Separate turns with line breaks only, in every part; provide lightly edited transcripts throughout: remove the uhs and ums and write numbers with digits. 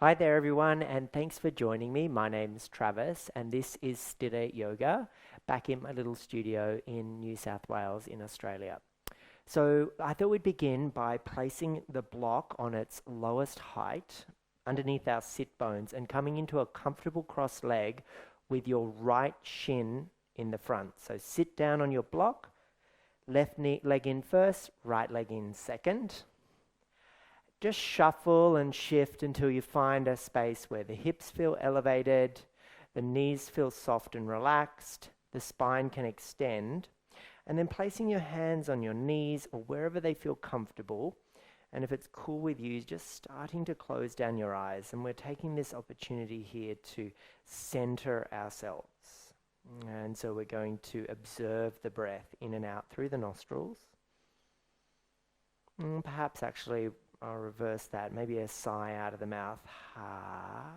Hi there everyone, and thanks for joining me. My name's Travis and this is Stille Yoga back in my little studio in New South Wales in Australia. So I thought we'd begin by placing the block on its lowest height underneath our sit bones and coming into a comfortable cross leg with your right shin in the front. So sit down on your block, left leg in first, right leg in second. Just shuffle and shift until you find a space where the hips feel elevated, the knees feel soft and relaxed, the spine can extend, and then placing your hands on your knees or wherever they feel comfortable. And if it's cool with you, just starting to close down your eyes. And we're taking this opportunity here to center ourselves. And so we're going to observe the breath in and out through the nostrils. And perhaps actually I'll reverse that. Maybe a sigh out of the mouth. Ha.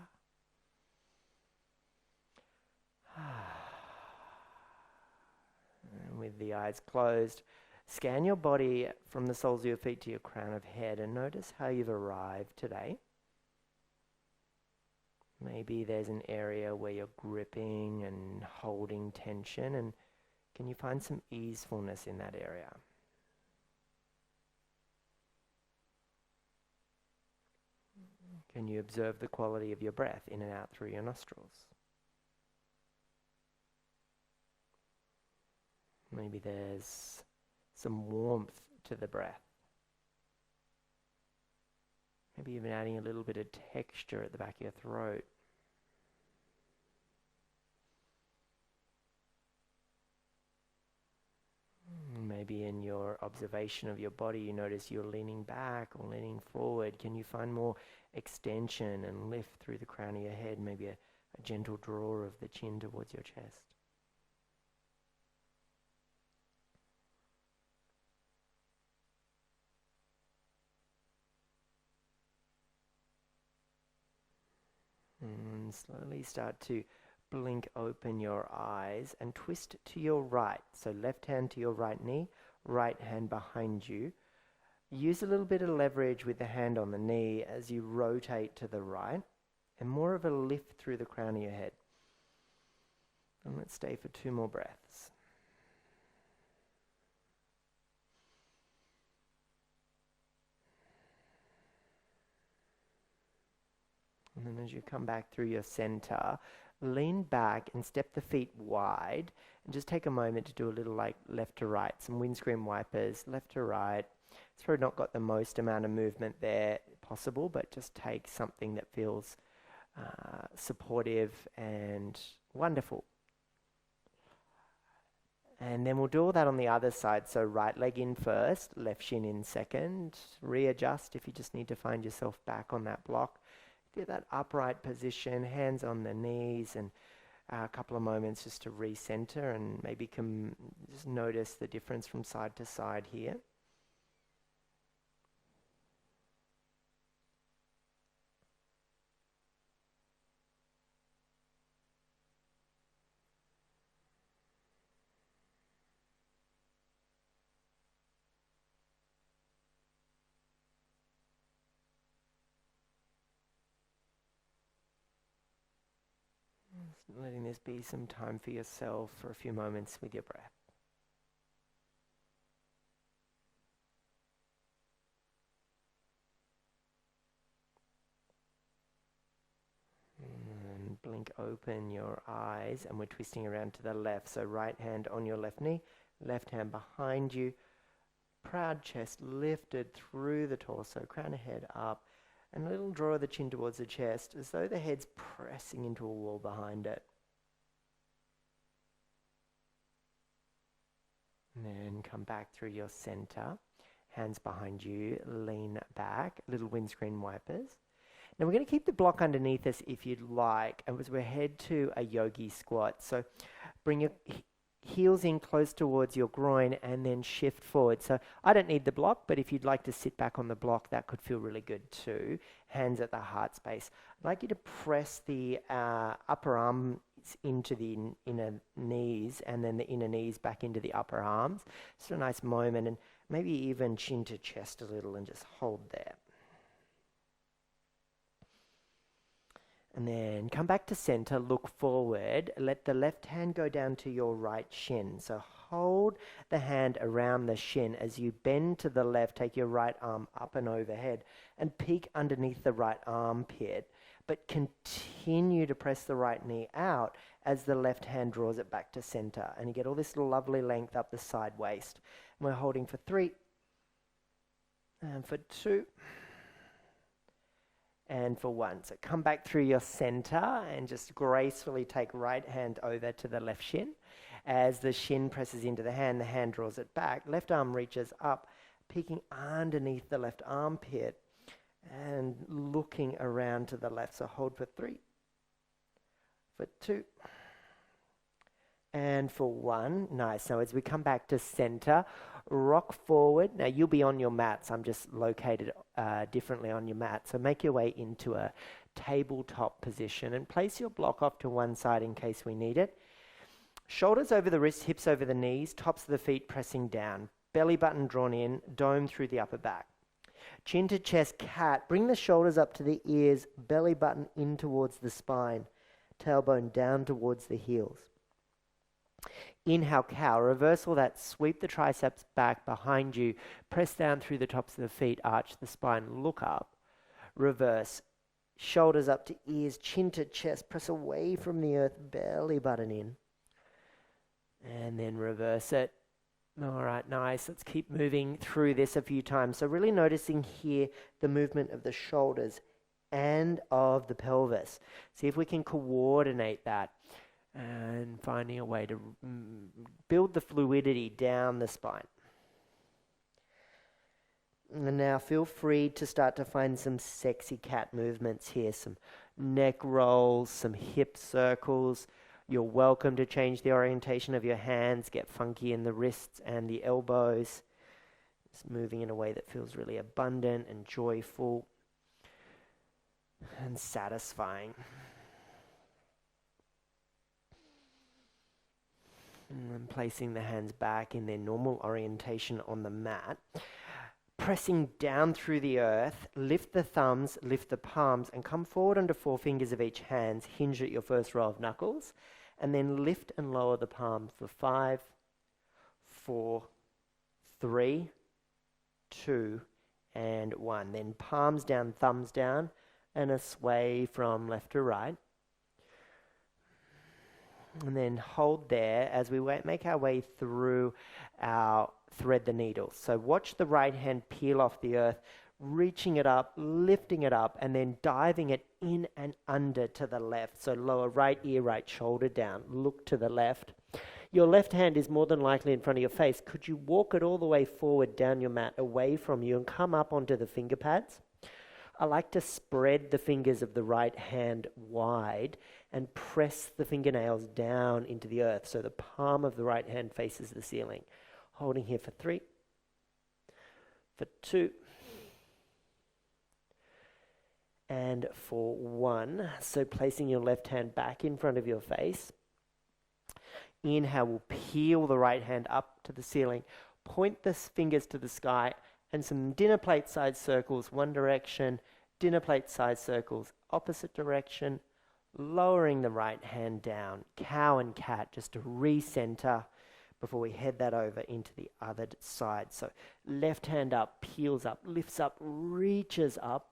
And with the eyes closed, scan your body from the soles of your feet to your crown of head and notice how you've arrived today. Maybe there's an area where you're gripping and holding tension, and can you find some easefulness in that area? Can you observe the quality of your breath in and out through your nostrils? Maybe there's some warmth to the breath. Maybe even adding a little bit of texture at the back of your throat. Maybe in your observation of your body, you notice you're leaning back or leaning forward. Can you find more extension and lift through the crown of your head? Maybe a gentle draw of the chin towards your chest. And slowly start to blink open your eyes and twist to your right. So left hand to your right knee, right hand behind you. Use a little bit of leverage with the hand on the knee as you rotate to the right, and more of a lift through the crown of your head. And let's stay for 2 more breaths. And then as you come back through your center, lean back and step the feet wide, and just take a moment to do a little like left to right, some windscreen wipers, left to right. It's probably not got the most amount of movement there possible, but just take something that feels supportive and wonderful. And then we'll do all that on the other side. So right leg in first, left shin in second. Readjust if you just need to find yourself back on that block. Get that upright position, hands on the knees, and a couple of moments just to recenter and maybe just notice the difference from side to side here. Letting this be some time for yourself for a few moments with your breath. And blink open your eyes, and we're twisting around to the left. So right hand on your left knee, left hand behind you. Proud chest lifted through the torso, crown of head up. And a little draw of the chin towards the chest, as though the head's pressing into a wall behind it. And then come back through your center, hands behind you, lean back, little windscreen wipers. Now we're going to keep the block underneath us if you'd like, and as we head to a yogi squat. So bring your heels in close towards your groin and then shift forward. So I don't need the block, but if you'd like to sit back on the block, that could feel really good too. Hands at the heart space. I'd like you to press the upper arms into the inner knees and then the inner knees back into the upper arms. Just a nice moment, and maybe even chin to chest a little and just hold there. And then come back to center, look forward, let the left hand go down to your right shin. So hold the hand around the shin as you bend to the left, take your right arm up and overhead and peek underneath the right armpit, but continue to press the right knee out as the left hand draws it back to center. And you get all this lovely length up the side waist. And we're holding for 3, and for 2, and for 1. So come back through your center and just gracefully take right hand over to the left shin. As the shin presses into the hand draws it back. Left arm reaches up, peeking underneath the left armpit and looking around to the left. So hold for 3, for 2, and for 1. Nice. Now as we come back to center, rock forward. Now you'll be on your mats. I'm just located differently on your mat. So make your way into a tabletop position and place your block off to one side in case we need it. Shoulders over the wrists, hips over the knees, tops of the feet pressing down. Belly button drawn in, dome through the upper back. Chin to chest, cat. Bring the shoulders up to the ears, belly button in towards the spine. Tailbone down towards the heels. Inhale, cow. Reversal that. Sweep the triceps back behind you. Press down through the tops of the feet. Arch the spine. Look up. Reverse. Shoulders up to ears. Chin to chest. Press away from the earth. Belly button in. And then reverse it. All right, nice. Let's keep moving through this a few times. So really noticing here the movement of the shoulders and of the pelvis. See if we can coordinate that. And finding a way to build the fluidity down the spine. And now feel free to start to find some sexy cat movements here. Some neck rolls, some hip circles. You're welcome to change the orientation of your hands, get funky in the wrists and the elbows. Just moving in a way that feels really abundant and joyful and satisfying. And then placing the hands back in their normal orientation on the mat. Pressing down through the earth, lift the thumbs, lift the palms, and come forward onto 4 fingers of each hand. Hinge at your first row of knuckles, and then lift and lower the palms for 5, 4, 3, 2, and 1. Then palms down, thumbs down, and a sway from left to right. And then hold there as we make our way through our thread the needle. So watch the right hand peel off the earth, reaching it up, lifting it up, and then diving it in and under to the left. So lower right ear, right shoulder down. Look to the left. Your left hand is more than likely in front of your face. Could you walk it all the way forward down your mat away from you and come up onto the finger pads? I like to spread the fingers of the right hand wide and press the fingernails down into the earth so the palm of the right hand faces the ceiling. Holding here for 3, for 2, and for 1. So placing your left hand back in front of your face. Inhale, we'll peel the right hand up to the ceiling. Point the fingers to the sky and some dinner plate size circles, one direction, dinner plate size circles, opposite direction, lowering the right hand down, cow and cat, just to recenter before we head that over into the other side. So left hand up, peels up, lifts up, reaches up,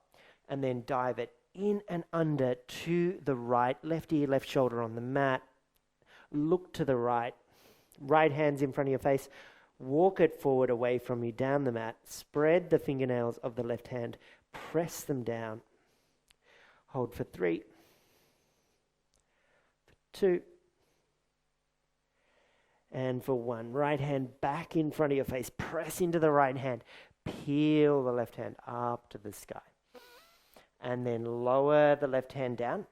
and then dive it in and under to the right, left ear, left shoulder on the mat. Look to the right, right hand's in front of your face. Walk it forward away from you down the mat. Spread the fingernails of the left hand. Press them down. Hold for 3, for 2, and for 1. Right hand back in front of your face. Press into the right hand. Peel the left hand up to the sky. And then lower the left hand down.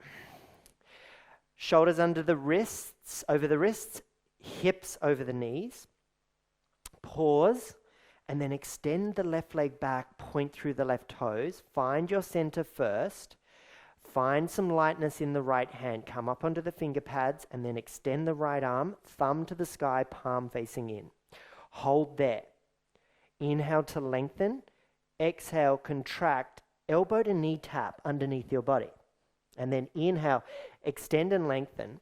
Shoulders under the wrists, over the wrists, hips over the knees. Pause, and then extend the left leg back, point through the left toes. Find your center first. Find some lightness in the right hand. Come up onto the finger pads, and then extend the right arm, thumb to the sky, palm facing in. Hold there. Inhale to lengthen. Exhale, contract. Elbow to knee tap underneath your body. And then inhale, extend and lengthen.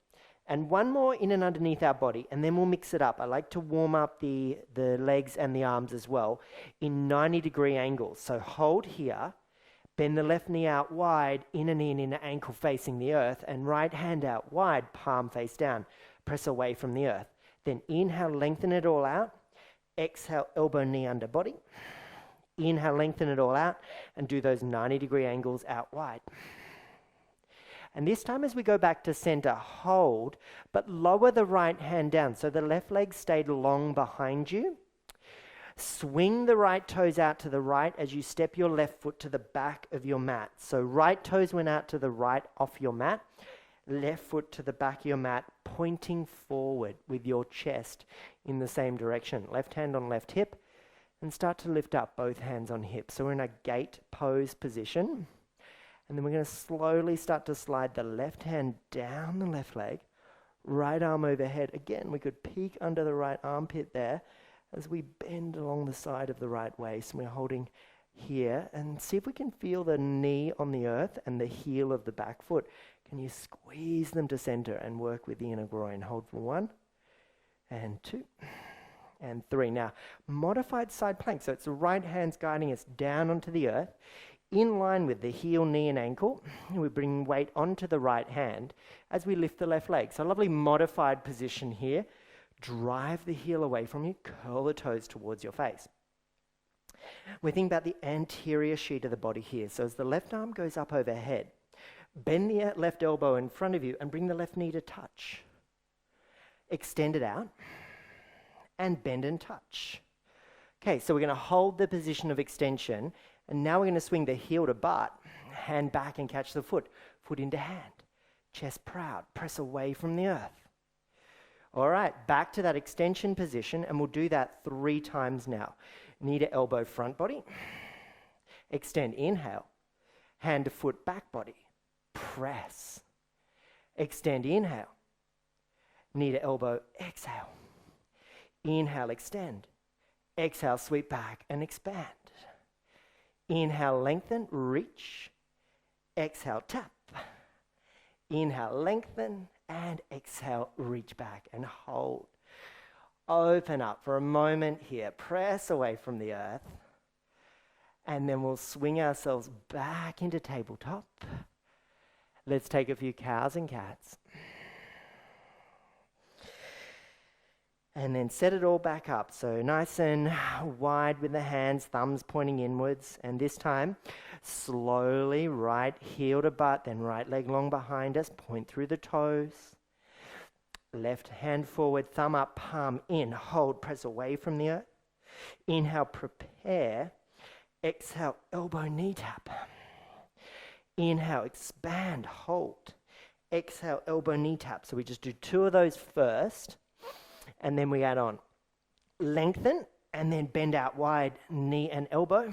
And one more in and underneath our body, and then we'll mix it up. I like to warm up the legs and the arms as well in 90-degree angles. So hold here, bend the left knee out wide, inner knee and inner ankle facing the earth, and right hand out wide, palm face down. Press away from the earth. Then inhale, lengthen it all out. Exhale, elbow, knee, under body. Inhale, lengthen it all out, and do those 90-degree angles out wide. And this time as we go back to center, hold, but lower the right hand down so the left leg stayed long behind you. Swing the right toes out to the right as you step your left foot to the back of your mat. So right toes went out to the right off your mat, left foot to the back of your mat, pointing forward with your chest in the same direction. Left hand on left hip, and start to lift up both hands on hips. So we're in a gate pose position. And then we're going to slowly start to slide the left hand down the left leg, right arm overhead. Again, we could peek under the right armpit there as we bend along the side of the right waist. And we're holding here, and see if we can feel the knee on the earth and the heel of the back foot. Can you squeeze them to center and work with the inner groin? Hold for 1 and 2 and 3. Now, modified side plank. So it's the right hand's guiding us down onto the earth, in line with the heel, knee, and ankle. We bring weight onto the right hand as we lift the left leg. So a lovely modified position here. Drive the heel away from you, curl the toes towards your face. We think about the anterior sheet of the body here. So as the left arm goes up overhead, bend the left elbow in front of you and bring the left knee to touch. Extend it out and bend and touch. Okay, so we're going to hold the position of extension, and now we're going to swing the heel to butt, hand back and catch the foot, foot into hand, chest proud, press away from the earth. All right, back to that extension position, and we'll do that 3 times now. Knee to elbow, front body. Extend, inhale. Hand to foot, back body. Press. Extend, inhale. Knee to elbow, exhale. Inhale, extend. Exhale, sweep back and expand. Inhale, lengthen, reach. Exhale, tap. Inhale, lengthen, and exhale, reach back and hold. Open up for a moment here. Press away from the earth. And then we'll swing ourselves back into tabletop. Let's take a few cows and cats. And then set it all back up. So nice and wide with the hands, thumbs pointing inwards. And this time, slowly right heel to butt, then right leg long behind us. Point through the toes. Left hand forward, thumb up, palm in. Hold, press away from the earth. Inhale, prepare. Exhale, elbow, knee tap. Inhale, expand, hold. Exhale, elbow, knee tap. So we just do 2 of those first. And then we add on lengthen and then bend out wide, knee and elbow.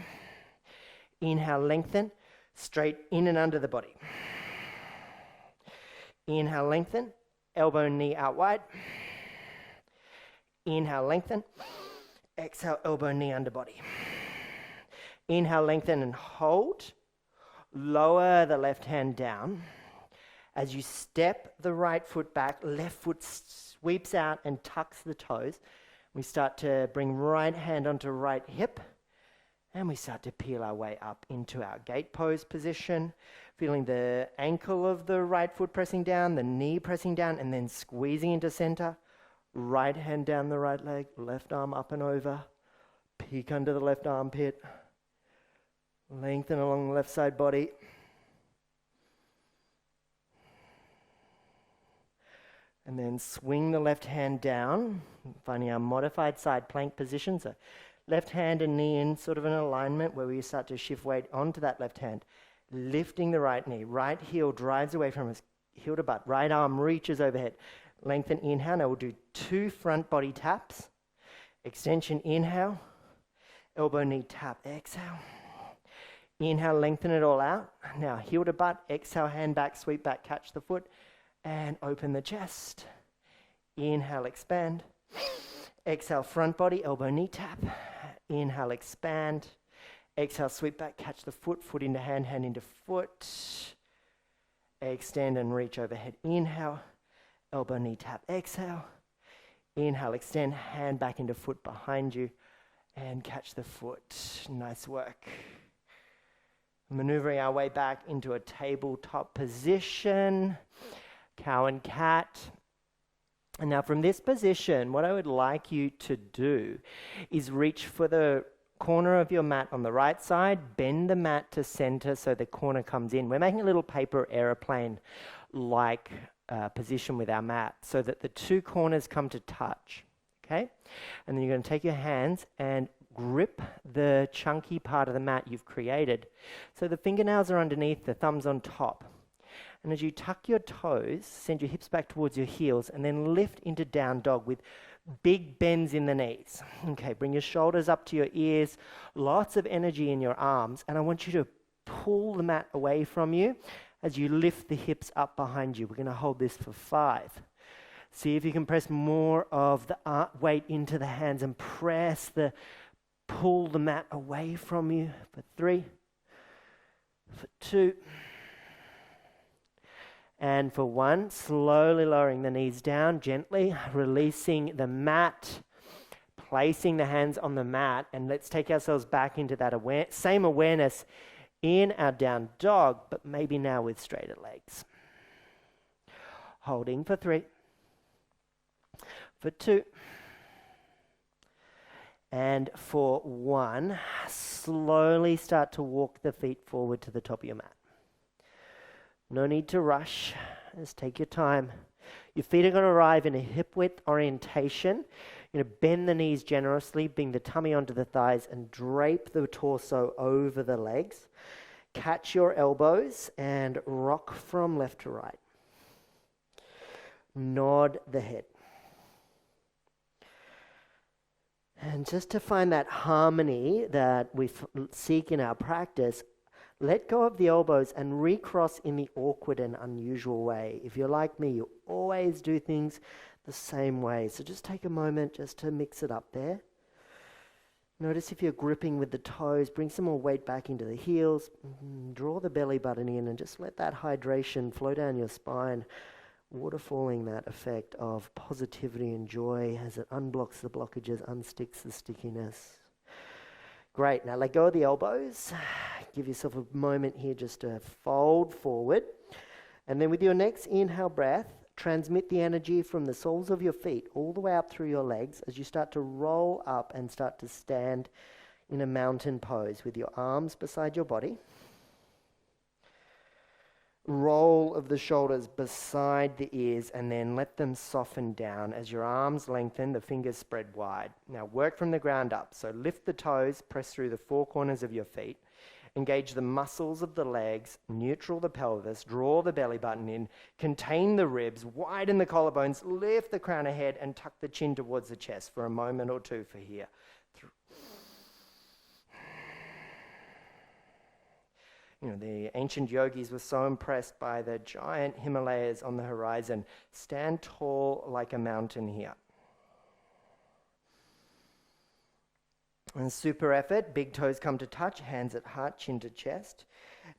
Inhale, lengthen, straight in and under the body. Inhale, lengthen, elbow, knee out wide. Inhale, lengthen. Exhale, elbow, knee under body. Inhale, lengthen and hold. Lower the left hand down. As you step the right foot back, left foot sweeps out and tucks the toes. We start to bring right hand onto right hip, and we start to peel our way up into our gate pose position, feeling the ankle of the right foot pressing down, the knee pressing down, and then squeezing into center. Right hand down the right leg, left arm up and over, peek under the left armpit, lengthen along the left side body. And then swing the left hand down, finding our modified side plank position. So left hand and knee in sort of an alignment where we start to shift weight onto that left hand. Lifting the right knee. Right heel drives away from us, heel to butt. Right arm reaches overhead. Lengthen, inhale. Now we'll do 2 front body taps. Extension, inhale. Elbow, knee, tap, exhale. Inhale, lengthen it all out. Now heel to butt, exhale, hand back, sweep back, catch the foot. And open the chest. Inhale, expand. Exhale, front body, elbow, knee tap. Inhale, expand. Exhale, sweep back, catch the foot, foot into hand, hand into foot. extend and reach overhead. Inhale, elbow, knee tap. Exhale, inhale, extend, hand back into foot behind you and catch the foot. Nice work. Maneuvering our way back into a tabletop position, cow and cat. And now from this position, what I would like you to do is reach for the corner of your mat on the right side, bend the mat to center so the corner comes in. We're making a little paper airplane-like position with our mat so that the two corners come to touch, okay? And then you're going to take your hands and grip the chunky part of the mat you've created. So the fingernails are underneath, the thumbs on top. And as you tuck your toes, send your hips back towards your heels and then lift into down dog with big bends in the knees. Okay, bring your shoulders up to your ears, lots of energy in your arms, and I want you to pull the mat away from you as you lift the hips up behind you. We're going to hold this for 5. See if you can press more of the weight into the hands and pull the mat away from you for 3, for 2, and for 1, slowly lowering the knees down, gently releasing the mat, placing the hands on the mat, and let's take ourselves back into that same awareness in our down dog, but maybe now with straighter legs. Holding for 3, for 2, and for 1, slowly start to walk the feet forward to the top of your mat. No need to rush, just take your time. Your feet are going to arrive in a hip width orientation. You're going to bend the knees generously, bring the tummy onto the thighs and drape the torso over the legs. Catch your elbows and rock from left to right. Nod the head. And just to find that harmony that we seek in our practice, let go of the elbows and recross in the awkward and unusual way. If you're like me, you always do things the same way. So just take a moment just to mix it up there. Notice if you're gripping with the toes, bring some more weight back into the heels. Draw the belly button in and just let that hydration flow down your spine, waterfalling that effect of positivity and joy as it unblocks the blockages, unsticks the stickiness. Great, now let go of the elbows. Give yourself a moment here just to fold forward. And then with your next inhale breath, transmit the energy from the soles of your feet all the way up through your legs as you start to roll up and start to stand in a mountain pose with your arms beside your body. Roll of the shoulders beside the ears and then let them soften down as your arms lengthen, the fingers spread wide. Now work from the ground up. So lift the toes, press through the 4 corners of your feet, engage the muscles of the legs, neutral the pelvis, draw the belly button in, contain the ribs, widen the collarbones, lift the crown ahead and tuck the chin towards the chest for a moment or two for here. You know, the ancient yogis were so impressed by the giant Himalayas on the horizon. Stand tall like a mountain here. And super effort, big toes come to touch, hands at heart, chin to chest.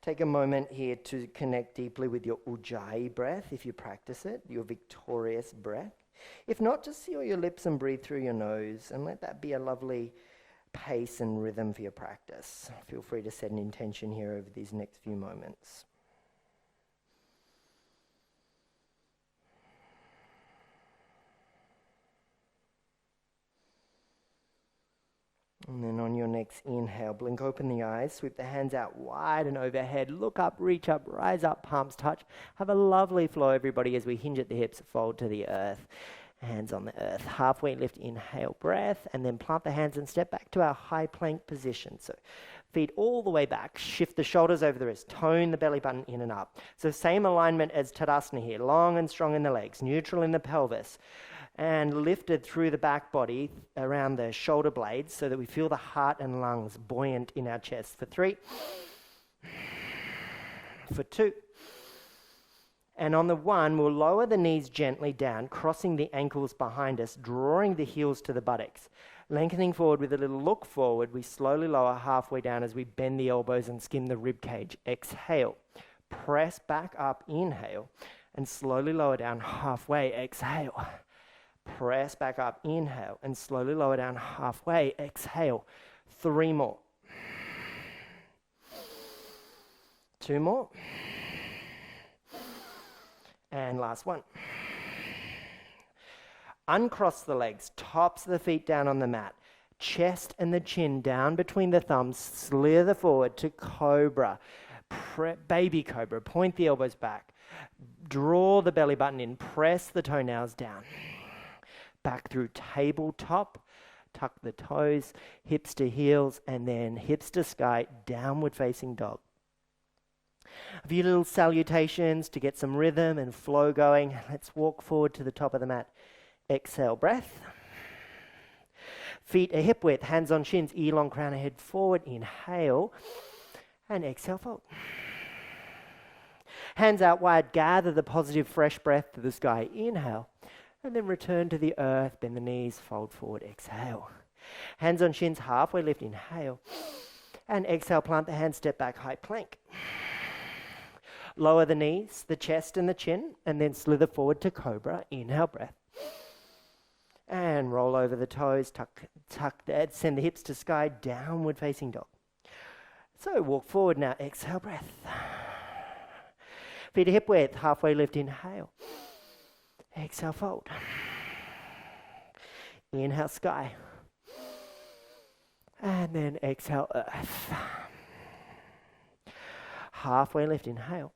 Take a moment here to connect deeply with your Ujjayi breath, if you practice it, your victorious breath. If not, just seal your lips and breathe through your nose, and let that be a lovely pace and rhythm for your practice. Feel free to set an intention here over these next few moments. And then on your next inhale, blink open the eyes, sweep the hands out wide and overhead, look up, reach up, rise up, palms touch. Have a lovely flow, everybody, as we hinge at the hips, fold to the earth. Hands on the earth. Halfway lift, inhale, breath, and then plant the hands and step back to our high plank position. So feet all the way back, shift the shoulders over the wrist, tone the belly button in and up. So same alignment as Tadasana here, long and strong in the legs, neutral in the pelvis, and lifted through the back body around the shoulder blades so that we feel the heart and lungs buoyant in our chest. For 3, for 2, and on the 1, we'll lower the knees gently down, crossing the ankles behind us, drawing the heels to the buttocks. Lengthening forward with a little look forward, we slowly lower halfway down as we bend the elbows and skim the rib cage. Exhale. Press back up, inhale, and slowly lower down halfway, exhale. Press back up, inhale, and slowly lower down halfway, exhale. 3 more. 2 more. And last one. Uncross the legs, tops of the feet down on the mat. Chest and the chin down between the thumbs, slither forward to cobra. Baby cobra, point the elbows back. Draw the belly button in, press the toenails down. Back through tabletop, tuck the toes, hips to heels, and then hips to sky, downward facing dog. A few little salutations to get some rhythm and flow going. Let's walk forward to the top of the mat. Exhale, breath. Feet are hip width, hands on shins, ear long, crown of head forward. Inhale and exhale, fold. Hands out wide, gather the positive fresh breath to the sky. Inhale and then return to the earth, bend the knees, fold forward, exhale. Hands on shins, halfway lift, inhale. And exhale, plant the hands, step back, high plank. Lower the knees, the chest and the chin, and then slither forward to cobra. Inhale, breath. And roll over the toes, send the hips to sky, downward facing dog. So walk forward now, exhale, breath. Feet are hip width, halfway lift, inhale. Exhale, fold. Inhale, sky. And then exhale, earth. Halfway lift, inhale.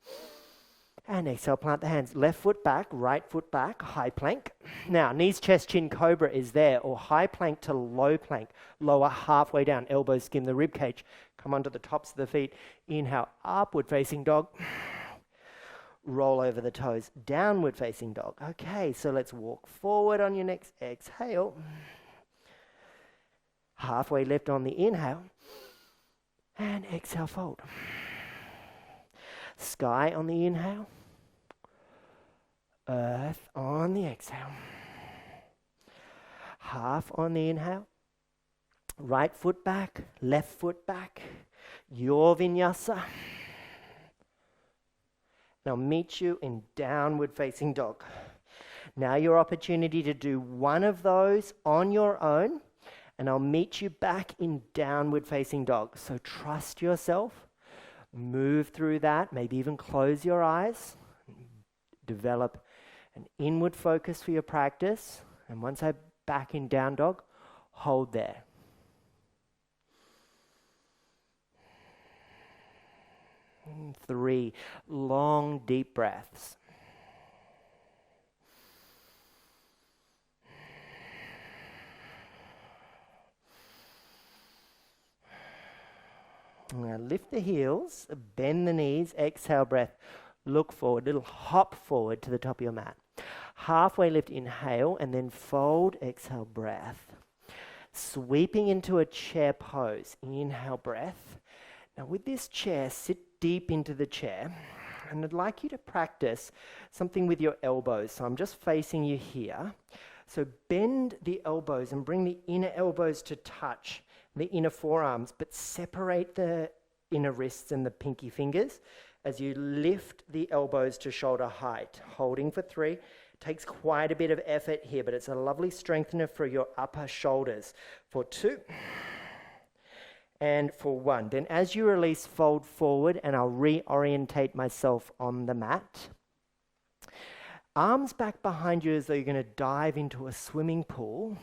And exhale, plant the hands. Left foot back, right foot back, high plank. Now, knees, chest, chin, cobra is there, or high plank to low plank. Lower halfway down, elbows skim the rib cage. Come onto the tops of the feet. Inhale, upward facing dog. Roll over the toes, downward facing dog. Okay, so let's walk forward on your next exhale. Halfway lift on the inhale. And exhale, fold. Sky on the inhale. Earth on the exhale. Half on the inhale. Right foot back, left foot back. Your vinyasa. I'll meet you in downward facing dog. Now your opportunity to do one of those on your own, and I'll meet you back in downward facing dog. So trust yourself, move through that, maybe even close your eyes, develop an inward focus for your practice, and once I'm back in down dog, hold there. And 3 long, deep breaths. Now lift the heels, bend the knees, exhale, breath. Look forward, little hop forward to the top of your mat. Halfway lift, inhale, and then fold, exhale, breath. Sweeping into a chair pose, inhale, breath. Now with this chair, sit deep into the chair, and I'd like you to practice something with your elbows. So I'm just facing you here. So bend the elbows and bring the inner elbows to touch the inner forearms, but separate the inner wrists and the pinky fingers as you lift the elbows to shoulder height. Holding for 3. Takes quite a bit of effort here, but it's a lovely strengthener for your upper shoulders. For 2. And for 1. Then as you release, fold forward, and I'll reorientate myself on the mat. Arms back behind you as though you're going to dive into a swimming pool.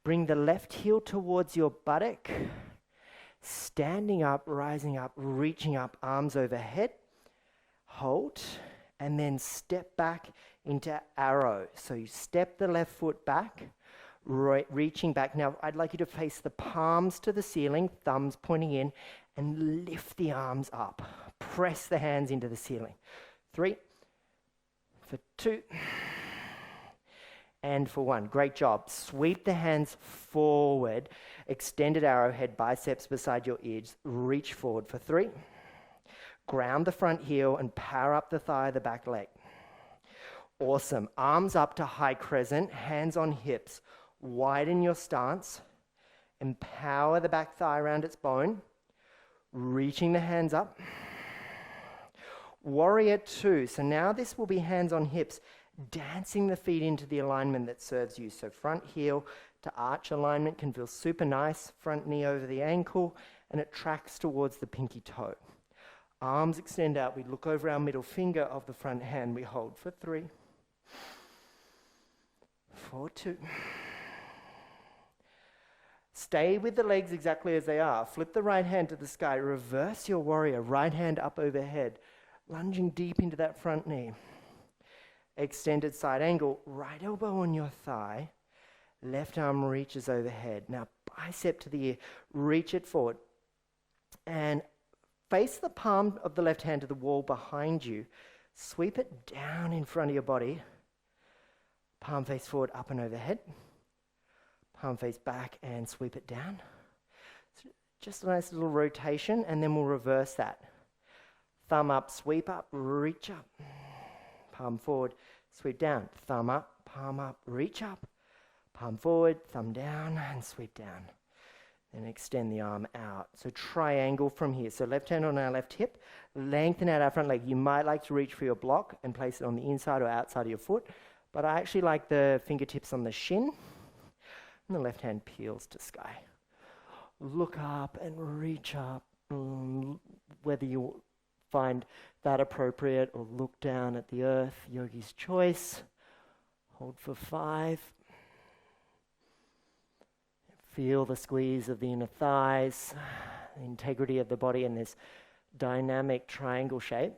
Bring the left heel towards your buttock. Standing up, rising up, reaching up, arms overhead. Hold, and then step back into arrow. So you step the left foot back, reaching back. Now, I'd like you to face the palms to the ceiling, thumbs pointing in, and lift the arms up. Press the hands into the ceiling. 3, for 2, and for 1. Great job. Sweep the hands forward, extended arrowhead, biceps beside your ears. Reach forward for 3. Ground the front heel and power up the thigh, the back leg. Awesome. Arms up to high crescent, hands on hips. Widen your stance. Empower the back thigh around its bone. Reaching the hands up. Warrior two. So now this will be hands on hips, dancing the feet into the alignment that serves you. So front heel to arch alignment can feel super nice. Front knee over the ankle, and it tracks towards the pinky toe. Arms extend out. We look over our middle finger of the front hand. We hold for 3, 4, 2. Stay with the legs exactly as they are. Flip the right hand to the sky. Reverse your warrior. Right hand up overhead, lunging deep into that front knee. Extended side angle. Right elbow on your thigh. Left arm reaches overhead. Now bicep to the ear. Reach it forward. And face the palm of the left hand to the wall behind you. Sweep it down in front of your body. Palm face forward, up and overhead. Palm face back and sweep it down. So just a nice little rotation, and then we'll reverse that. Thumb up, sweep up, reach up. Palm forward, sweep down. Thumb up, reach up. Palm forward, thumb down, and sweep down. Then extend the arm out. So triangle from here. So left hand on our left hip, lengthen out our front leg. You might like to reach for your block and place it on the inside or outside of your foot, but I actually like the fingertips on the shin, and the left hand peels to sky. Look up and reach up, whether you find that appropriate, or look down at the earth, yogi's choice. Hold for 5. Feel the squeeze of the inner thighs, the integrity of the body in this dynamic triangle shape.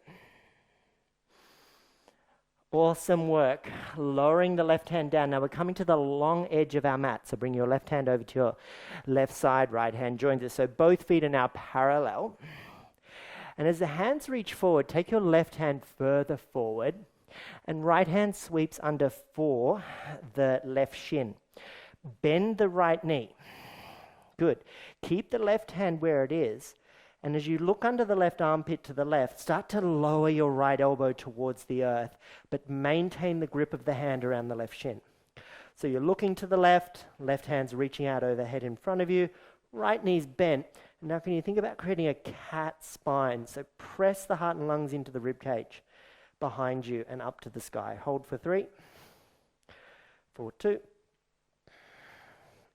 Awesome work. Lowering the left hand down. Now we're coming to the long edge of our mat. So bring your left hand over to your left side, right hand joins us. So both feet are now parallel. And as the hands reach forward, take your left hand further forward, and right hand sweeps under for the left shin. Bend the right knee. Good. Keep the left hand where it is, and as you look under the left armpit to the left, start to lower your right elbow towards the earth, but maintain the grip of the hand around the left shin. So you're looking to the left, left hand's reaching out overhead in front of you, right knee's bent. Now can you think about creating a cat spine? So press the heart and lungs into the rib cage behind you and up to the sky. Hold for 3, 4, 2,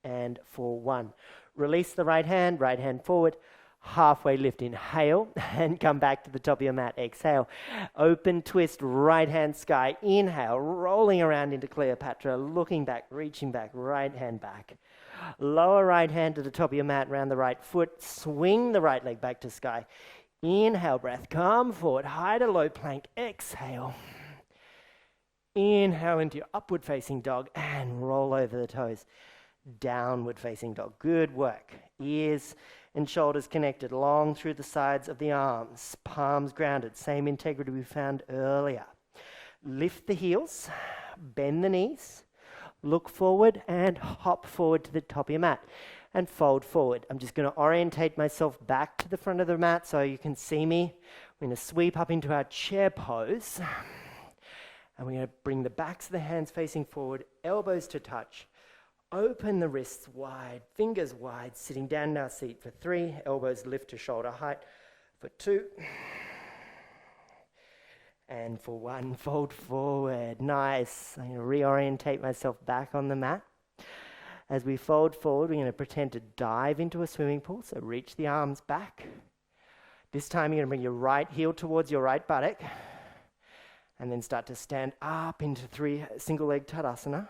and for 1. Release the right hand forward, halfway lift, inhale, and come back to the top of your mat, exhale. Open twist, right hand sky, inhale, rolling around into Cleopatra, looking back, reaching back, right hand back. Lower right hand to the top of your mat, round the right foot, swing the right leg back to sky. Inhale, breath, come forward, high to low plank, exhale. Inhale into your upward facing dog and roll over the toes. Downward facing dog. Good work. Ears and shoulders connected, long through the sides of the arms, palms grounded, same integrity we found earlier. Lift the heels, bend the knees, look forward and hop forward to the top of your mat and fold forward. I'm just going to orientate myself back to the front of the mat so you can see me. We're going to sweep up into our chair pose, and we're going to bring the backs of the hands facing forward, elbows to touch. Open the wrists wide, fingers wide, sitting down in our seat for 3, elbows lift to shoulder height for 2, and for 1, fold forward. Nice. I'm going to reorientate myself back on the mat. As we fold forward, we're going to pretend to dive into a swimming pool, so reach the arms back. This time you're going to bring your right heel towards your right buttock, and then start to stand up into 3 single leg Tadasana.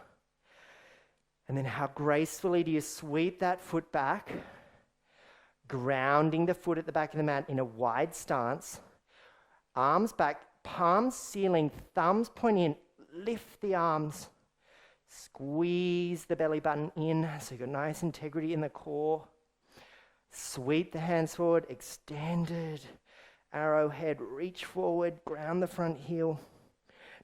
And then how gracefully do you sweep that foot back, grounding the foot at the back of the mat in a wide stance, arms back, palms ceiling, thumbs point in, lift the arms, squeeze the belly button in so you've got nice integrity in the core. Sweep the hands forward, extended, arrowhead, reach forward, ground the front heel.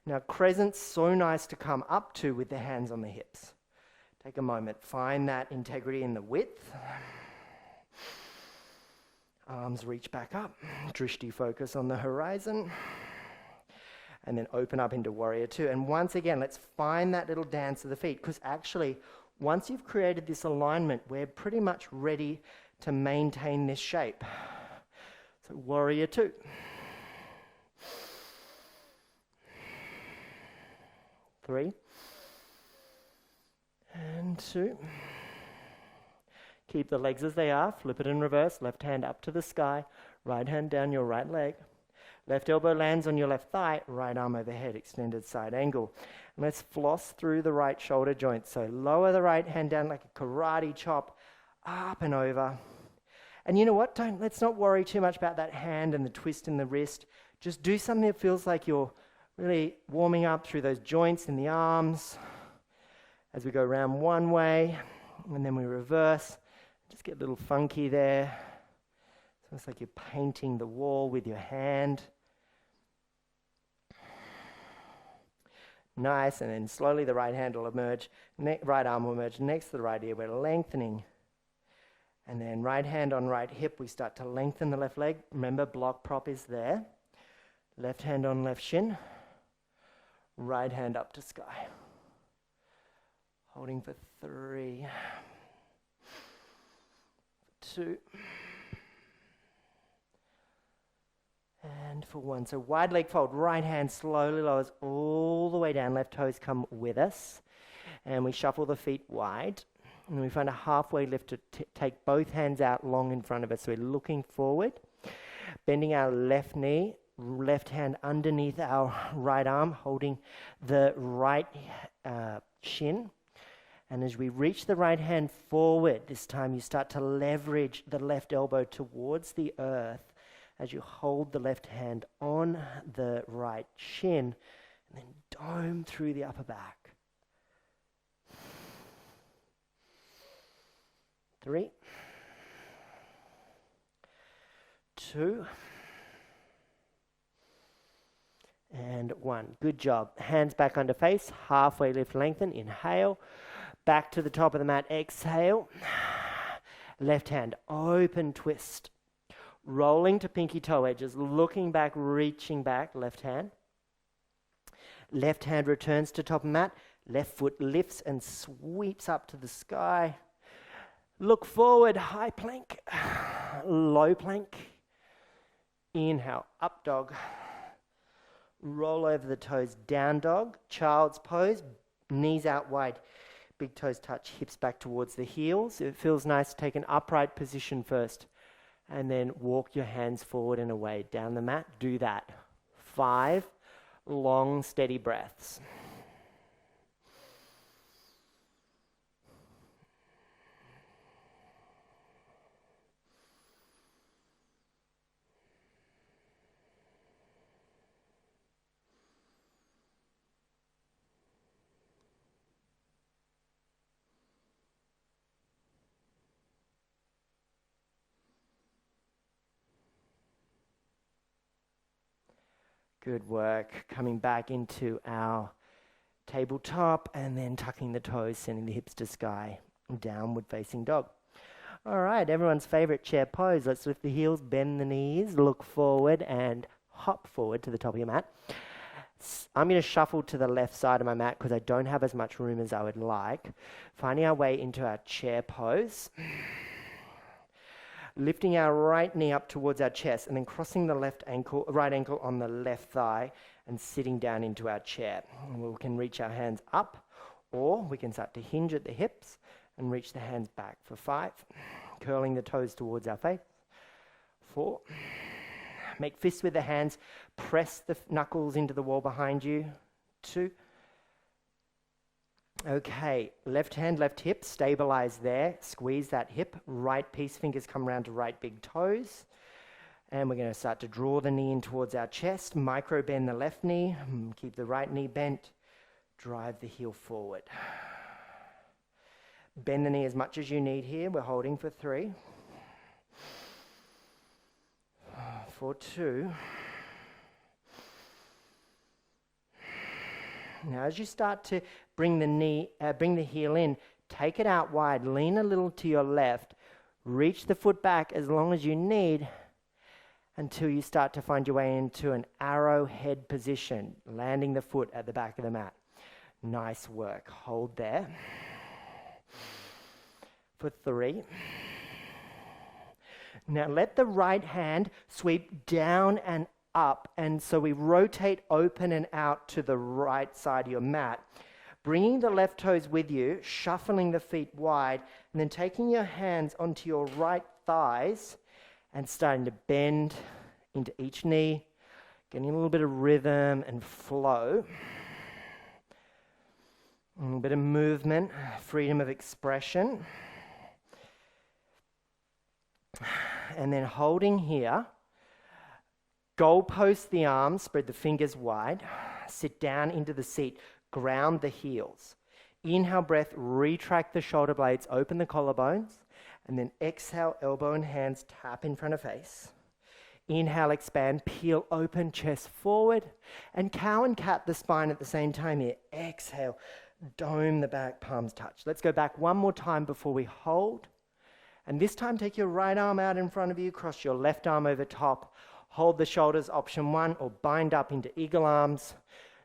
Now crescent's so nice to come up to with the hands on the hips. Take a moment, find that integrity in the width. Arms reach back up, drishti focus on the horizon. And then open up into warrior 2. And once again, let's find that little dance of the feet, because actually, once you've created this alignment, we're pretty much ready to maintain this shape. So warrior 2. 3 and 2. Keep the legs as they are, flip it in reverse, left hand up to the sky, right hand down your right leg. Left elbow lands on your left thigh, right arm overhead, extended side angle. And let's floss through the right shoulder joint. So lower the right hand down like a karate chop, up and over. And you know what? Let's not worry too much about that hand and the twist in the wrist. Just do something that feels like you're really warming up through those joints in the arms. As we go around one way, and then we reverse. Just get a little funky there. It's almost like you're painting the wall with your hand. Nice, and then slowly the right hand will emerge, right arm will emerge next to the right ear. We're lengthening. And then right hand on right hip, we start to lengthen the left leg. Remember, block prop is there. Left hand on left shin. Right hand up to sky. Holding for 3, 2, and for 1. So wide leg fold, right hand slowly lowers all the way down, left toes come with us, and we shuffle the feet wide, and we find a halfway lift to take both hands out long in front of us. So we're looking forward, bending our left knee, left hand underneath our right arm, holding the right shin. And as we reach the right hand forward, this time you start to leverage the left elbow towards the earth as you hold the left hand on the right shin and then dome through the upper back. 3, 2, and 1. Good job. Hands back under face, halfway lift, lengthen, inhale. Back to the top of the mat, exhale. Left hand, open twist. Rolling to pinky toe edges, looking back, reaching back, left hand. Left hand returns to top of mat. Left foot lifts and sweeps up to the sky. Look forward, high plank, low plank. Inhale, up dog. Roll over the toes, down dog. Child's pose, knees out wide. Big toes touch, hips back towards the heels. If it feels nice, take an upright position first. And then walk your hands forward and away down the mat. Do that. 5 long, steady breaths. Good work. Coming back into our tabletop and then tucking the toes, sending the hips to sky. Downward facing dog. All right, everyone's favorite chair pose. Let's lift the heels, bend the knees, look forward and hop forward to the top of your mat. I'm going to shuffle to the left side of my mat because I don't have as much room as I would like. Finding our way into our chair pose. Lifting our right knee up towards our chest and then crossing the right ankle on the left thigh and sitting down into our chair. And we can reach our hands up, or we can start to hinge at the hips and reach the hands back for 5. Curling the toes towards our face. 4. Make fists with the hands. Press the knuckles into the wall behind you. 2. Okay, left hand, left hip, stabilize there. Squeeze that hip. Right peace fingers come around to right big toes. And we're going to start to draw the knee in towards our chest. Micro bend the left knee. Keep the right knee bent. Drive the heel forward. Bend the knee as much as you need here. We're holding for 3. For 2. Now, as you start to bring the heel in, take it out wide, lean a little to your left, reach the foot back as long as you need until you start to find your way into an arrowhead position, landing the foot at the back of the mat. Nice work. Hold there. For 3. Now let the right hand sweep down and up. And so we rotate open and out to the right side of your mat, bringing the left toes with you, shuffling the feet wide, and then taking your hands onto your right thighs and starting to bend into each knee, getting a little bit of rhythm and flow. A little bit of movement, freedom of expression. And then holding here, goalpost the arms, spread the fingers wide, sit down into the seat, ground the heels. Inhale breath, retract the shoulder blades, open the collarbones, and then exhale, elbow and hands tap in front of face. Inhale, expand, peel open, chest forward, and cow and cat the spine at the same time here. Exhale, dome the back, palms touch. Let's go back one more time before we hold. And this time, take your right arm out in front of you, cross your left arm over top, hold the shoulders, option one, or bind up into eagle arms,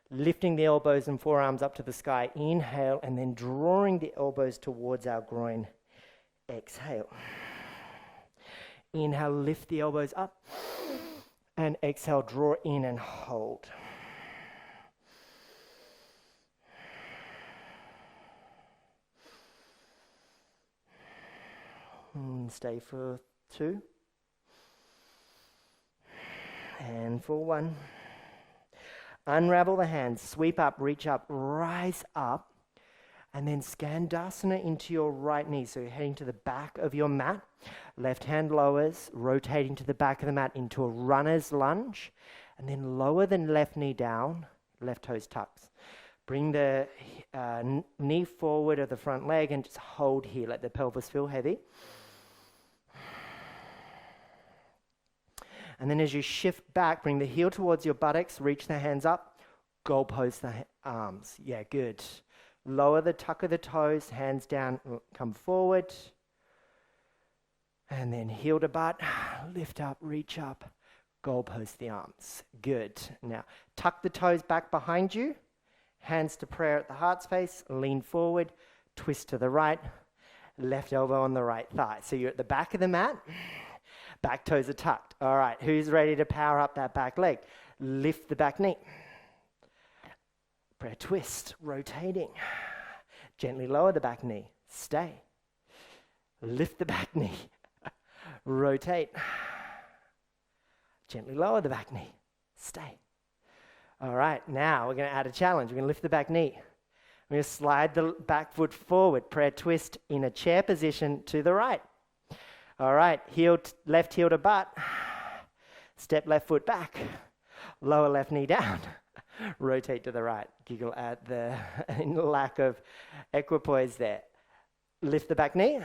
lifting the elbows and forearms up to the sky. Inhale, and then drawing the elbows towards our groin. Exhale. Inhale, lift the elbows up, and exhale, draw in and hold. And stay for 2. And for 1. Unravel the hands, sweep up, reach up, rise up, and then Skandasana into your right knee. So you're heading to the back of your mat. Left hand lowers, rotating to the back of the mat into a runner's lunge, and then lower the left knee down, left toes tucks. Bring the knee forward of the front leg and just hold here. Let the pelvis feel heavy. And then as you shift back, bring the heel towards your buttocks, reach the hands up, goalpost the arms. Yeah, good. Lower the tuck of the toes, hands down, come forward. And then heel to butt, lift up, reach up, goalpost the arms. Good. Now, tuck the toes back behind you, hands to prayer at the heart space, lean forward, twist to the right, left elbow on the right thigh. So you're at the back of the mat. Back toes are tucked. All right, who's ready to power up that back leg? Lift the back knee. Prayer twist, rotating. Gently lower the back knee. Stay. Lift the back knee. Rotate. Gently lower the back knee. Stay. All right, now we're going to add a challenge. We're going to lift the back knee. We're going to slide the back foot forward. Prayer twist in a chair position to the right. All right, left heel to butt, step left foot back, lower left knee down, rotate to the right. Giggle at the lack of equipoise there. Lift the back knee,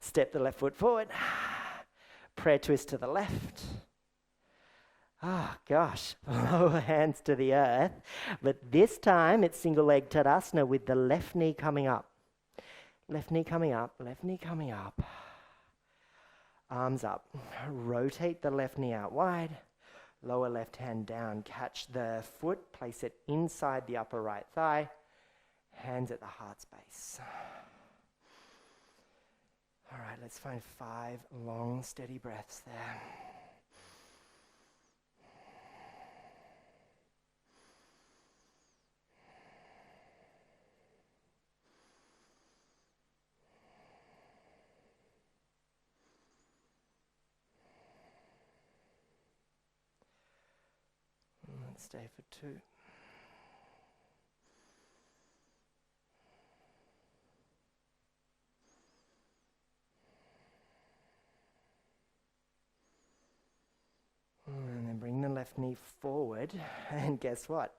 step the left foot forward, prayer twist to the left. Oh gosh, lower hands to the earth. But this time it's single leg Tadasana with the left knee coming up. Left knee coming up, left knee coming up. Arms up. Rotate the left knee out wide. Lower left hand down. Catch the foot. Place it inside the upper right thigh. Hands at the heart space. All right, let's find 5 long, steady breaths there. Stay for 2. And then bring the left knee forward. And guess what?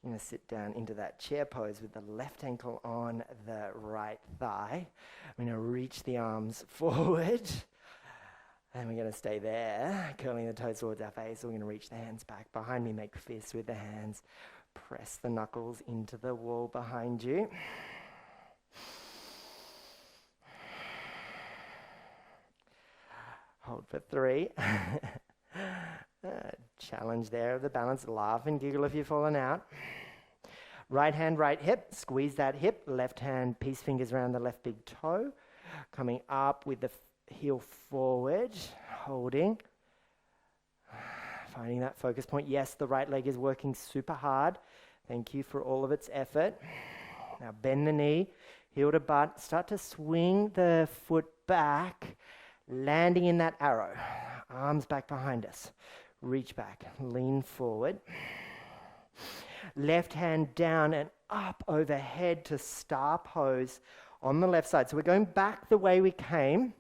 You're going to sit down into that chair pose with the left ankle on the right thigh. I'm going to reach the arms forward. And we're going to stay there, curling the toes towards our face. We're going to reach the hands back behind me, make fists with the hands. Press the knuckles into the wall behind you. Hold for 3. Challenge there of the balance. Laugh and giggle if you've fallen out. Right hand, right hip. Squeeze that hip. Left hand, peace fingers around the left big toe. Coming up with the heel forward, holding. Finding that focus point. Yes, the right leg is working super hard. Thank you for all of its effort. Now bend the knee, heel to butt. Start to swing the foot back, landing in that arrow. Arms back behind us. Reach back, lean forward. Left hand down and up overhead to star pose on the left side. So we're going back the way we came.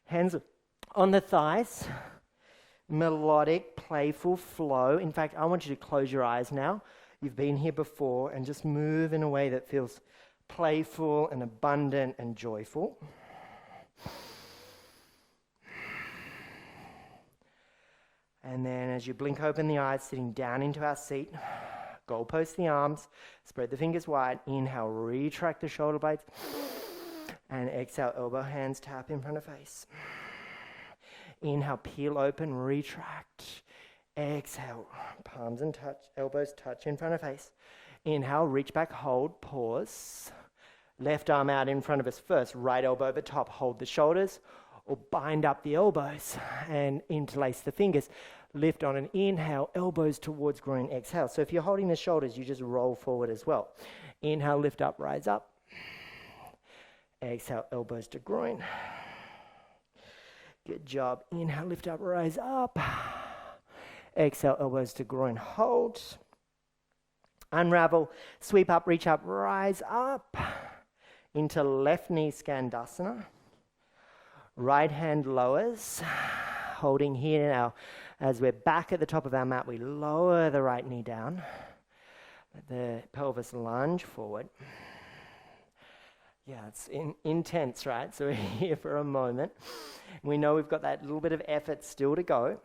Hands on the thighs. Melodic, playful flow. In fact, I want you to close your eyes now. You've been here before, and just move in a way that feels playful and abundant and joyful. And then as you blink open the eyes, sitting down into our seat, goalpost the arms, spread the fingers wide. Inhale, retract the shoulder blades. And exhale, elbow hands tap in front of face. Inhale, peel open, retract. Exhale, palms and touch, elbows touch in front of face. Inhale, reach back, hold, pause. Left arm out in front of us first, right elbow over top, hold the shoulders, or bind up the elbows and interlace the fingers. Lift on an inhale, elbows towards groin, exhale. So if you're holding the shoulders, you just roll forward as well. Inhale, lift up, rise up. Exhale, elbows to groin. Good job. Inhale, lift up, rise up. Exhale, elbows to groin, hold. Unravel, sweep up, reach up, rise up. Into left knee Skandasana. Right hand lowers, holding here now. As we're back at the top of our mat, we lower the right knee down. Let the pelvis lunge forward. Yeah, it's intense, right? So we're here for a moment. We know we've got that little bit of effort still to go.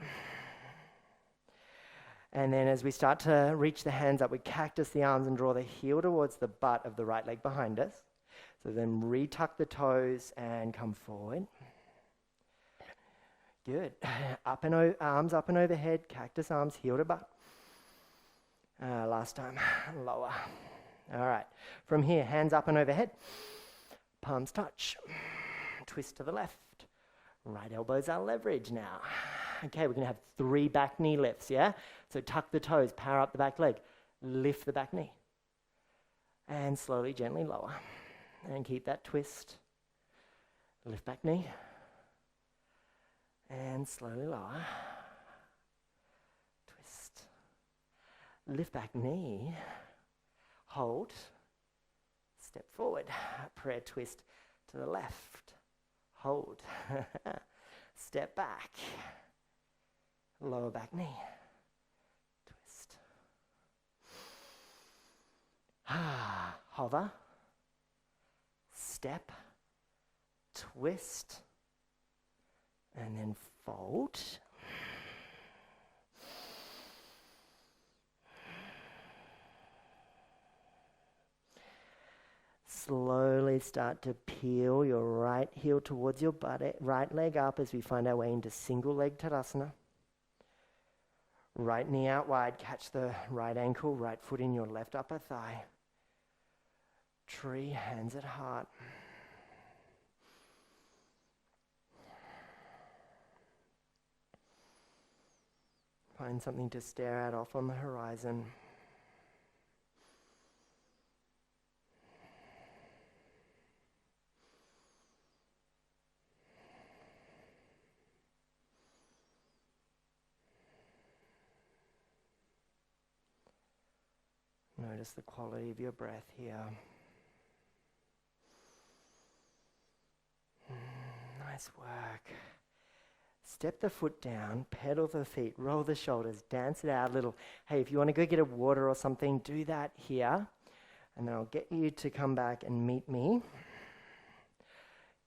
And then as we start to reach the hands up, we cactus the arms and draw the heel towards the butt of the right leg behind us. So then retuck the toes and come forward. Good. Arms up and overhead, cactus arms, heel to butt. Last time, lower. All right. From here, hands up and overhead. Palms touch. Twist to the left. Right elbows are leverage now. Okay, we're going to have 3 back knee lifts, yeah? So tuck the toes, power up the back leg. Lift the back knee. And slowly, gently lower. And keep that twist. Lift back knee. And slowly lower. Twist. Lift back knee. Hold. Step forward. Prayer twist to the left. Hold. Step back. Lower back knee. Twist. Hover. Step. Twist. And then fold. Slowly start to peel your right heel towards your right leg up as we find our way into single leg Tadasana. Right knee out wide, catch the right ankle, right foot in your left upper thigh. Tree, hands at heart. Find something to stare at off on the horizon. Notice the quality of your breath here. Nice work. Step the foot down, pedal the feet, roll the shoulders, dance it out a little. Hey, if you want to go get a water or something, do that here. And then I'll get you to come back and meet me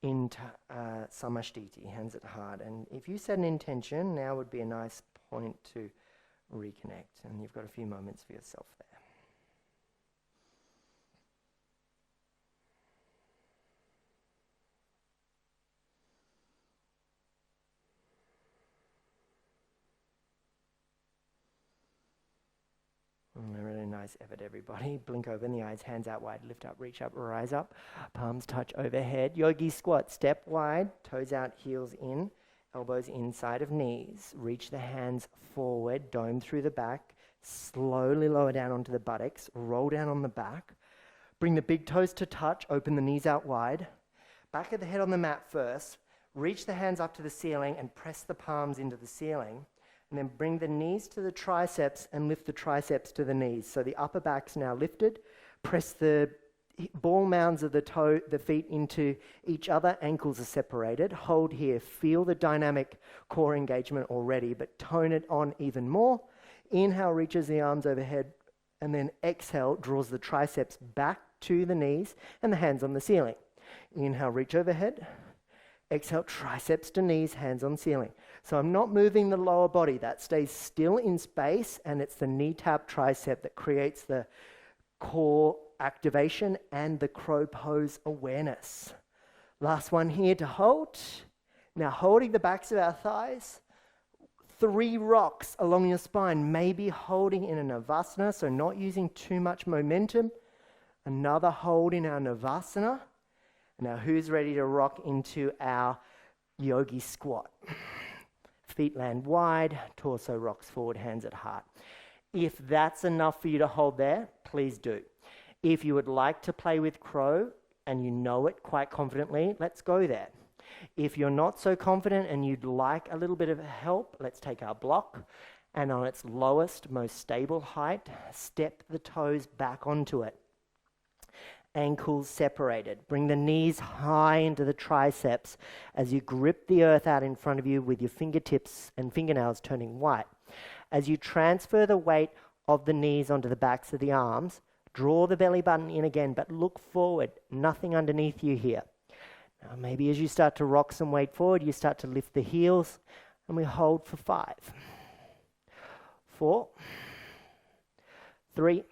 in Samashtiti, hands at heart. And if you set an intention, now would be a nice point to reconnect. And you've got a few moments for yourself there. Really nice effort, everybody. Blink open the eyes, hands out wide, lift up, reach up, rise up. Palms touch overhead. Yogi squat, step wide, toes out, heels in, elbows inside of knees. Reach the hands forward, dome through the back. Slowly lower down onto the buttocks, roll down on the back. Bring the big toes to touch, open the knees out wide. Back of the head on the mat first. Reach the hands up to the ceiling and press the palms into the ceiling. And then bring the knees to the triceps and lift the triceps to the knees. So the upper back's now lifted. Press the ball mounds of the feet into each other. Ankles are separated. Hold here. Feel the dynamic core engagement already, but tone it on even more. Inhale, reaches the arms overhead, and then exhale, draws the triceps back to the knees and the hands on the ceiling. Inhale, reach overhead. Exhale, triceps to knees, hands on ceiling. So I'm not moving the lower body. That stays still in space, and it's the knee tap tricep that creates the core activation and the crow pose awareness. Last one here to hold. Now holding the backs of our thighs. 3 rocks along your spine, maybe holding in a Navasana, so not using too much momentum. Another hold in our Navasana. Now who's ready to rock into our yogi squat? Feet land wide, torso rocks forward, hands at heart. If that's enough for you to hold there, please do. If you would like to play with crow and you know it quite confidently, let's go there. If you're not so confident and you'd like a little bit of help, let's take our block and on its lowest, most stable height, step the toes back onto it. Ankles separated. Bring the knees high into the triceps as you grip the earth out in front of you with your fingertips and fingernails turning white. As you transfer the weight of the knees onto the backs of the arms, draw the belly button in again, but look forward, nothing underneath you here. Now maybe as you start to rock some weight forward, you start to lift the heels, and we hold for 5, 4, 3,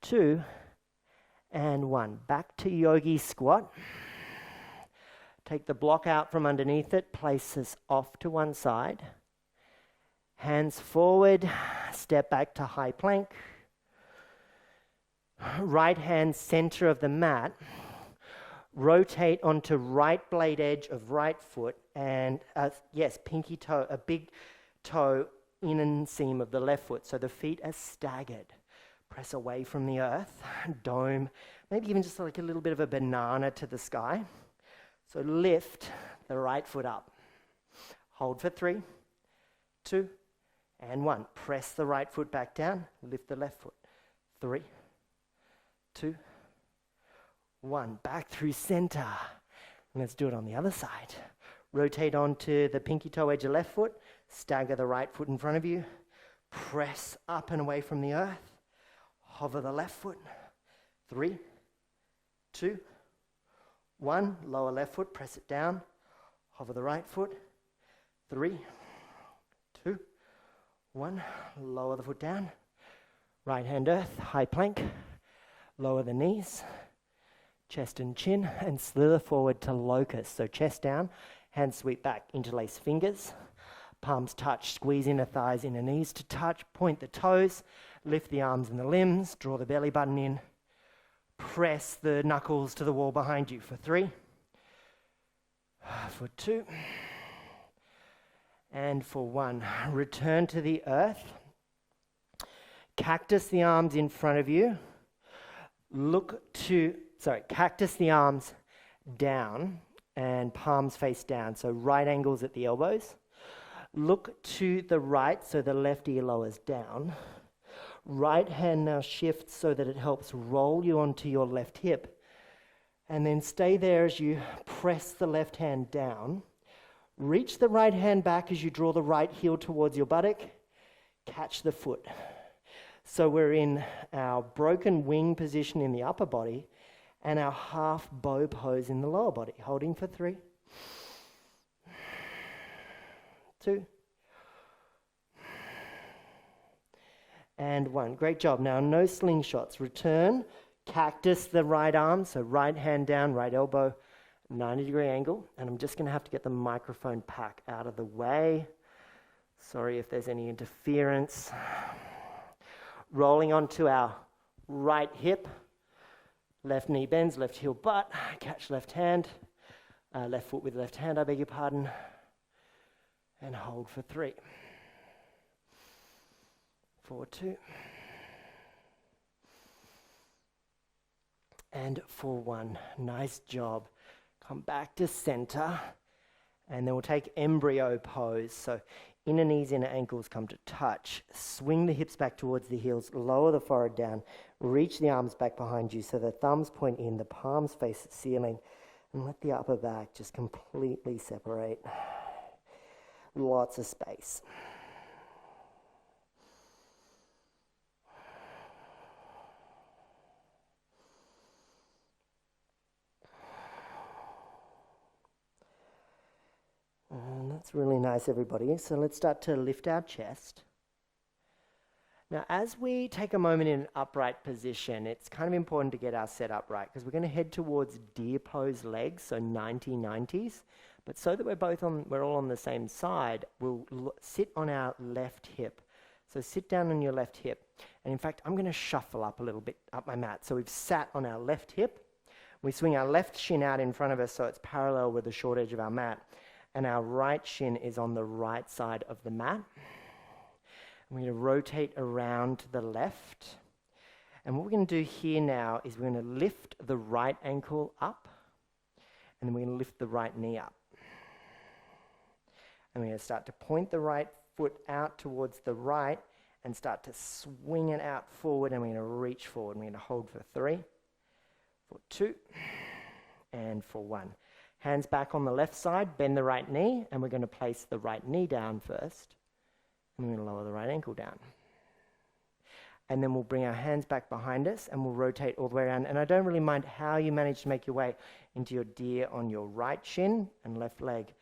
2, and 1. Back to yogi squat. Take the block out from underneath it, place this off to one side. Hands forward, step back to high plank. Right hand center of the mat. Rotate onto right blade edge of right foot and, pinky toe, a big toe inseam of the left foot. So the feet are staggered. Press away from the earth, dome, maybe even just like a little bit of a banana to the sky. So lift the right foot up. Hold for 3, 2, and 1. Press the right foot back down, lift the left foot. 3, 2, 1. Back through center. Let's do it on the other side. Rotate onto the pinky toe edge of left foot, stagger the right foot in front of you, press up and away from the earth. Hover the left foot. 3, 2, 1. Lower left foot, press it down. Hover the right foot. 3, 2, 1. Lower the foot down. Right hand earth, high plank. Lower the knees, chest and chin, and slither forward to locust. So chest down, hands sweep back, interlace fingers. Palms touch, squeeze inner thighs, inner knees to touch. Point the toes, lift the arms and the limbs, draw the belly button in. Press the knuckles to the wall behind you for 3, for 2, and for 1. Return to the earth. Cactus the arms in front of you. Cactus the arms down and palms face down. So right angles at the elbows. Look to the right, so the left ear lowers down. Right hand now shifts so that it helps roll you onto your left hip. And then stay there as you press the left hand down. Reach the right hand back as you draw the right heel towards your buttock. Catch the foot. So we're in our broken wing position in the upper body and our half bow pose in the lower body. Holding for 3, 2, and 1. Great job. Now no slingshots. Return, cactus the right arm, so right hand down, right elbow, 90-degree angle. And I'm just going to have to get the microphone pack out of the way. Sorry if there's any interference. Rolling onto our right hip. Left knee bends, left heel butt. Catch left hand. left foot with left hand, I beg your pardon, and hold for 3, 4, 2, and for 1. Nice job. Come back to center, and then we'll take embryo pose. So inner knees, inner ankles come to touch. Swing the hips back towards the heels, lower the forehead down, reach the arms back behind you so the thumbs point in, the palms face the ceiling, and let the upper back just completely separate. Lots of space. And that's really nice, everybody. So let's start to lift our chest. Now, as we take a moment in an upright position, it's kind of important to get our set up right, because we're going to head towards deer pose legs, so 90-90s. But so that we're all on the same side, we'll sit on our left hip. So sit down on your left hip. And in fact, I'm going to shuffle up a little bit up my mat. So we've sat on our left hip. We swing our left shin out in front of us so it's parallel with the short edge of our mat. And our right shin is on the right side of the mat. We're going to rotate around to the left. And what we're going to do here now is we're going to lift the right ankle up, and then we're going to lift the right knee up. And we're going to start to point the right foot out towards the right and start to swing it out forward, and we're going to reach forward. We're going to hold for 3, for 2, and for 1. Hands back on the left side, bend the right knee, and we're going to place the right knee down first. And we're going to lower the right ankle down. And then we'll bring our hands back behind us and we'll rotate all the way around. And I don't really mind how you manage to make your way into your deer on your right shin, and left leg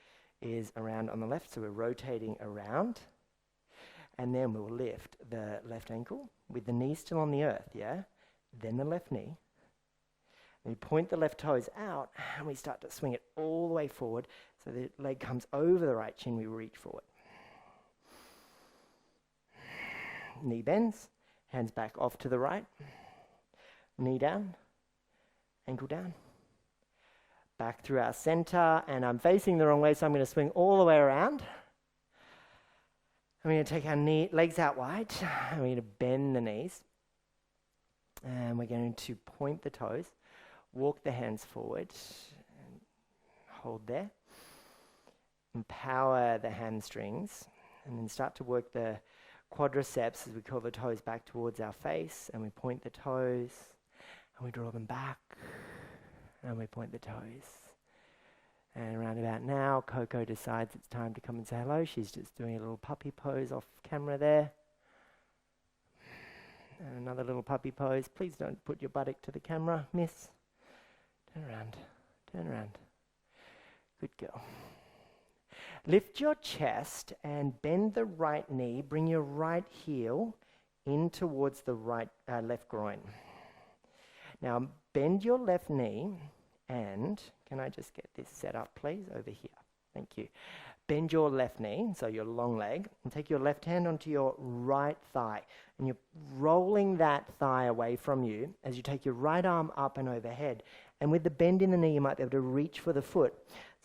is around on the left. So we're rotating around. And then we'll lift the left ankle with the knee still on the earth, yeah? Then the left knee. And we point the left toes out and we start to swing it all the way forward. So the leg comes over the right shin, we reach forward. Knee bends, hands back off to the right, knee down, ankle down, back through our center, and I'm facing the wrong way, so I'm going to swing all the way around. I'm going to take our legs out wide, and we're going to bend the knees, and we're going to point the toes, walk the hands forward, and hold there, empower the hamstrings, and then start to work the quadriceps as we curl the toes back towards our face, and we point the toes and we draw them back and we point the toes. And around about now, Coco decides it's time to come and say hello. She's just doing a little puppy pose off camera there. And another little puppy pose. Please don't put your buttock to the camera, miss. Turn around, turn around. Good girl. Lift your chest and bend the right knee. Bring your right heel in towards the left groin. Now bend your left knee, and can I just get this set up, please, over here? Thank you. Bend your left knee, so your long leg, and take your left hand onto your right thigh. And you're rolling that thigh away from you as you take your right arm up and overhead. And with the bend in the knee, you might be able to reach for the foot.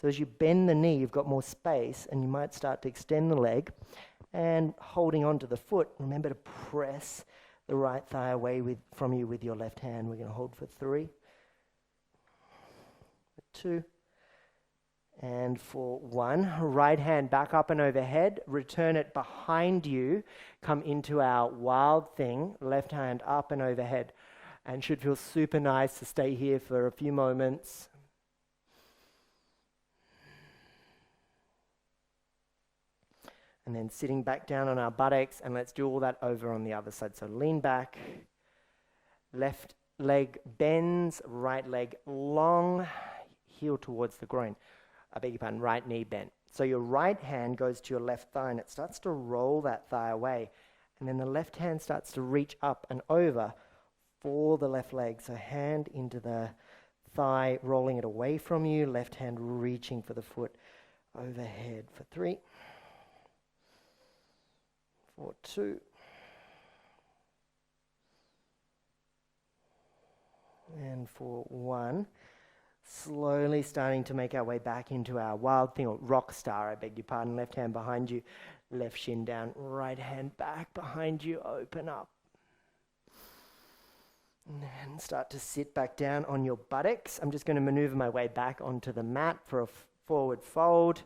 So as you bend the knee, you've got more space, and you might start to extend the leg. And holding onto the foot, remember to press the right thigh away from you with your left hand. We're going to hold for 3, for 2, and for 1. Right hand back up and overhead. Return it behind you. Come into our wild thing. Left hand up and overhead. And should feel super nice to stay here for a few moments. And then sitting back down on our buttocks, and let's do all that over on the other side. So lean back, left leg bends, right leg long, heel towards the groin. I beg your pardon, right knee bent. So your right hand goes to your left thigh, and it starts to roll that thigh away. And then the left hand starts to reach up and over for the left leg. So hand into the thigh, rolling it away from you, left hand reaching for the foot overhead for 3, for 2, and for 1. Slowly starting to make our way back into our wild thing, or rock star, I beg your pardon. Left hand behind you, left shin down, right hand back behind you, open up. And start to sit back down on your buttocks. I'm just going to maneuver my way back onto the mat for a forward fold.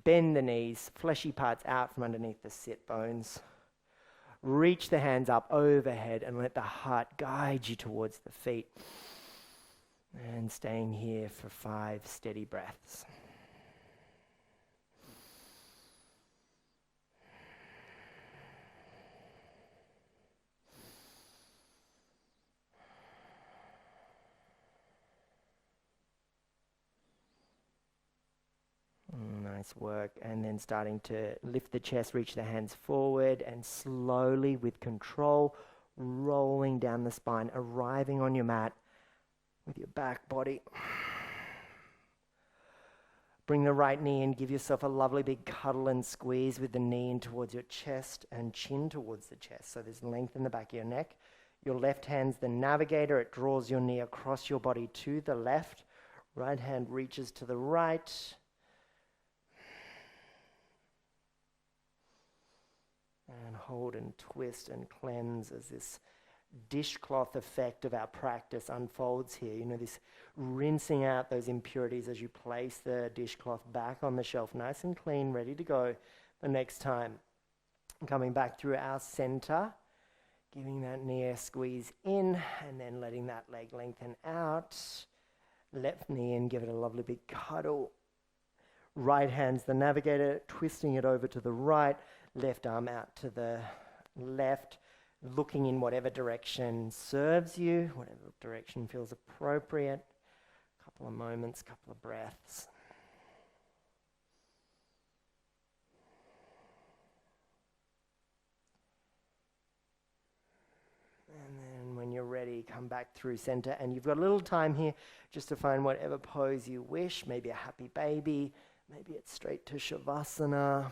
Bend the knees, fleshy parts out from underneath the sit bones. Reach the hands up overhead and let the heart guide you towards the feet. And staying here for 5 steady breaths. Nice work. And then starting to lift the chest, reach the hands forward, and slowly, with control, rolling down the spine, arriving on your mat with your back body. Bring the right knee in, give yourself a lovely big cuddle and squeeze with the knee in towards your chest and chin towards the chest. So there's length in the back of your neck. Your left hand's the navigator. It draws your knee across your body to the left. Right hand reaches to the right. And hold and twist and cleanse as this dishcloth effect of our practice unfolds here. You know, this rinsing out those impurities as you place the dishcloth back on the shelf, nice and clean, ready to go the next time. Coming back through our center, giving that knee a squeeze in, and then letting that leg lengthen out. Left knee in, give it a lovely big cuddle. Right hand's the navigator, twisting it over to the right, left arm out to the left, looking in whatever direction serves you, whatever direction feels appropriate. Couple of moments, couple of breaths. And then when you're ready, come back through center. And you've got a little time here just to find whatever pose you wish. Maybe a happy baby. Maybe it's straight to Shavasana.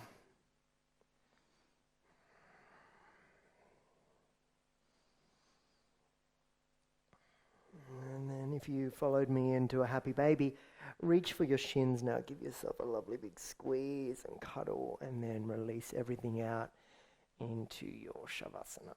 And then if you followed me into a happy baby, reach for your shins now. Give yourself a lovely big squeeze and cuddle, and then release everything out into your Shavasana.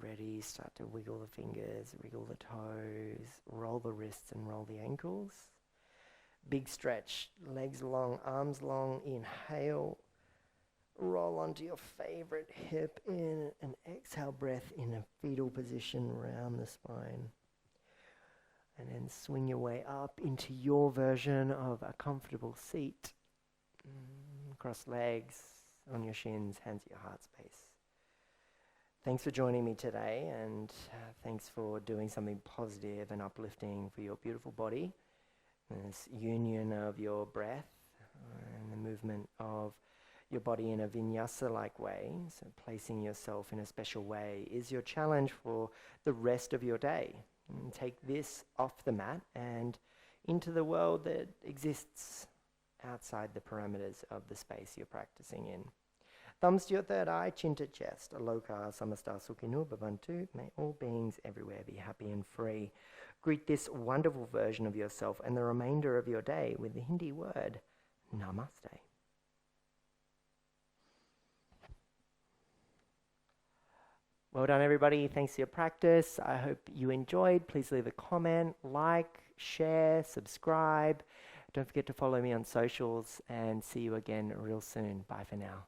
ready, start to wiggle the fingers, wiggle the toes, roll the wrists and roll the ankles. Big stretch, legs long, arms long, inhale. Roll onto your favorite hip in an exhale breath in a fetal position round the spine. And then swing your way up into your version of a comfortable seat. Cross legs on your shins, hands at your heart space. Thanks for joining me today, and thanks for doing something positive and uplifting for your beautiful body. This union of your breath and the movement of your body in a vinyasa-like way, so placing yourself in a special way, is your challenge for the rest of your day. And take this off the mat and into the world that exists outside the parameters of the space you're practicing in. Thumbs to your third eye, chin to chest. Aloka samasta sukhino bhavantu. May all beings everywhere be happy and free. Greet this wonderful version of yourself and the remainder of your day with the Hindi word Namaste. Well done, everybody. Thanks for your practice. I hope you enjoyed. Please leave a comment, like, share, subscribe. Don't forget to follow me on socials, and see you again real soon. Bye for now.